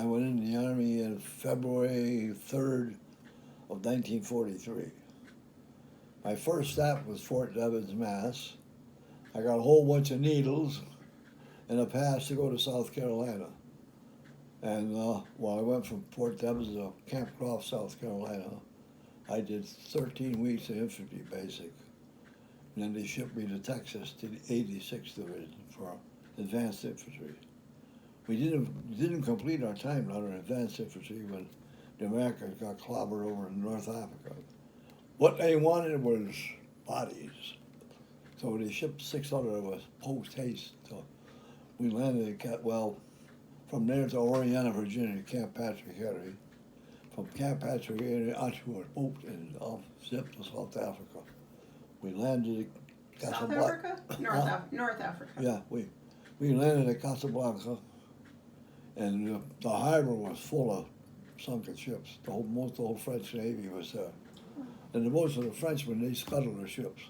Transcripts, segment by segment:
I went in the Army on February 3rd of 1943. My first stop was Fort Devens, Mass. I got a whole bunch of needles and a pass to go to South Carolina. And while I went from Fort Devens to Camp Croft, South Carolina, I did 13 weeks of infantry basic. And then they shipped me to Texas to the 86th Division for advanced infantry. We didn't complete our time under advanced infantry when the Americans got clobbered over in North Africa. What they wanted was bodies. So they shipped 600 of us post haste. So we landed at, from there to Oriana, Virginia, Camp Patrick Henry. From Camp Patrick Henry onto a boat and off zip to South Africa. We landed at South Casablanca. Africa? North Africa. Yeah, we landed at Casablanca, and the harbor was full of sunken ships. Most of the whole French Navy was there. And most of the Frenchmen, they scuttled their ships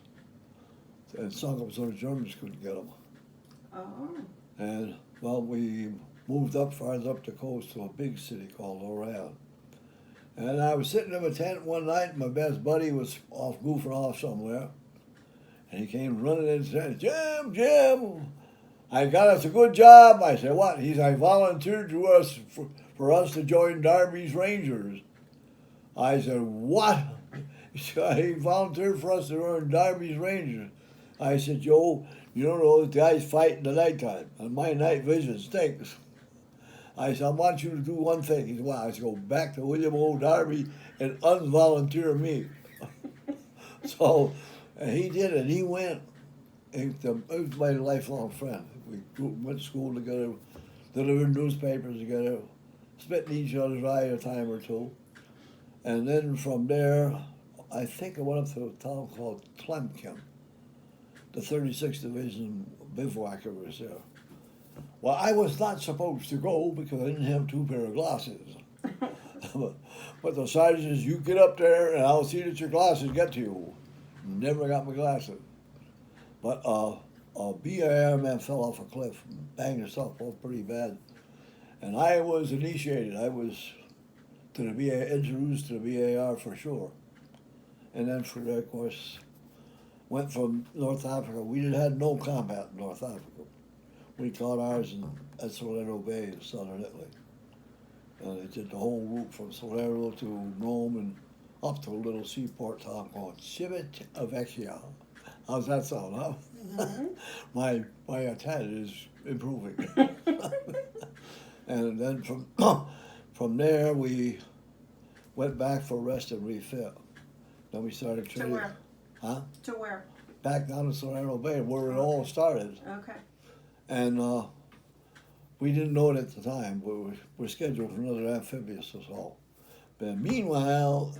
and sunk them so the Germans couldn't get them. Oh. And, we moved farther up the coast to a big city called Lorraine. And I was sitting in a tent one night, and my best buddy was goofing off somewhere. And he came running in and said, Jim, I got us a good job. I said, what? He said, I volunteered to us for us to join Darby's Rangers. I said, what? He said, he volunteered for us to join Darby's Rangers. I said, Joe, you don't know those guys fight in the nighttime, and my night vision stinks. I said, I want you to do one thing. He said, wow. I said, go back to William O. Darby and unvolunteer me. So he did it. He went. He was my lifelong friend. We went to school together, delivered newspapers together, spit in each other's eye a time or two. And then from there, I think I went up to a town called Tlemcen. The 36th Division bivouac was there. Well, I was not supposed to go because I didn't have 2 pair of glasses. But the sergeant says, you get up there and I'll see that your glasses get to you. Never got my glasses. But a BAR man fell off a cliff and banged himself up pretty bad. And I was initiated. I was introduced to the BAR for sure. And then for that, of course, went from North Africa. We had no combat in North Africa. We taught ours at Salerno Bay in southern Italy. And they did the whole route from Salerno to Rome and up to a little seaport town called Civitavecchia. How's that sound, huh? Mm-hmm. my Italian is improving. And then from there we went back for rest and refit. Then we started training. To where? Huh? To where? Back down to Salerno Bay, where it all started. Okay. And we didn't know it at the time, but we were scheduled for another amphibious assault. But meanwhile,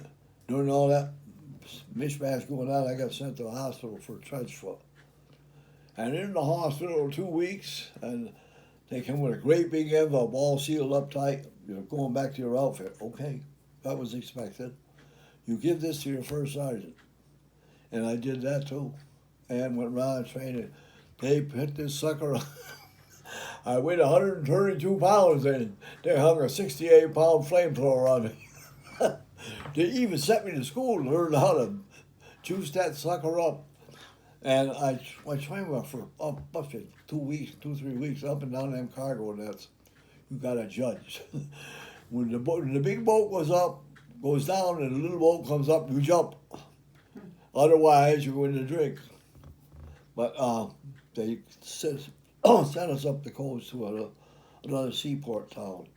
during all that mishmash going on, I got sent to the hospital for trench foot. And in the hospital 2 weeks, and they came with a great big envelope, all sealed up tight. You're going back to your outfit. Okay, that was expected. You give this to your first sergeant. And I did that too. And went around training. They put this sucker on. I weighed 132 pounds and they hung a 68-pound flamethrower on me. They even sent me to school to learn how to juice that sucker up. And I trained for up to 2 weeks, 3 weeks, up and down them cargo nets. You got to judge. When the big boat goes down, and the little boat comes up, you jump. Otherwise, you're going to drink. But they sent us up the coast to another seaport town.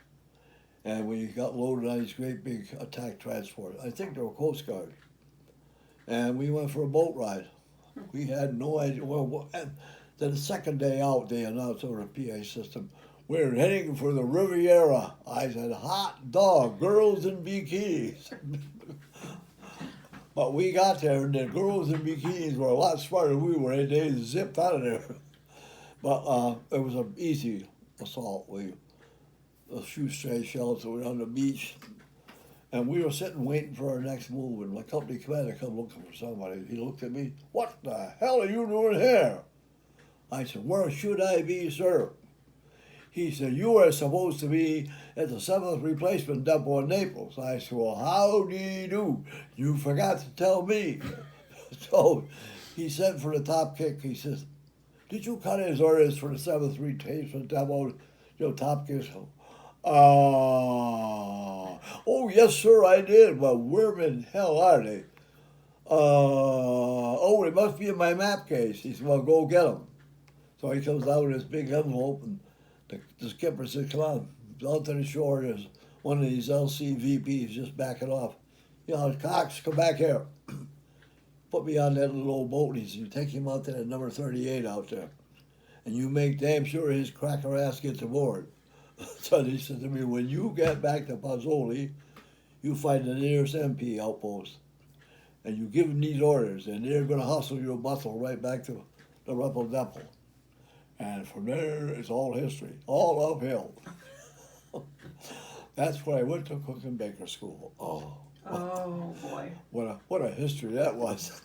And we got loaded on these great big attack transports. I think they were Coast Guard. And we went for a boat ride. We had no idea. Well, then the second day out, they announced over the PA system, we're heading for the Riviera. I said, hot dog, girls in bikinis. But we got there, and the girls in bikinis were a lot smarter than we were. They zipped out of there. But it was an easy assault. A few stray shells were on the beach, and we were sitting waiting for our next move, and my company commander come looking for somebody. He looked at me, what the hell are you doing here? I said, where should I be, sir? He said, you are supposed to be at the 7th replacement depot in Naples. I said, well, how do you do? You forgot to tell me. So he sent for the top kick. He says, did you cut his orders for the 7th replacement depot? Top kick. Oh, yes, sir, I did. But where in hell are they? Oh, they must be in my map case. He said, well, go get them. So he comes out with this big envelope, and the skipper said, come on, out to the shore. There's one of these LCVPs just backing off. Cox, come back here. Put me on that little old boat. He said, you take him out to that number 38 out there, and you make damn sure his cracker ass gets aboard. So he said to me, when you get back to Pozzoli, you find the nearest MP outpost, and you give them these orders, and they're going to hustle your muscle right back to the Rebel Depot. And from there, it's all history, all uphill. That's where I went to Cook and Baker School. Oh, Oh, boy. what a history that was.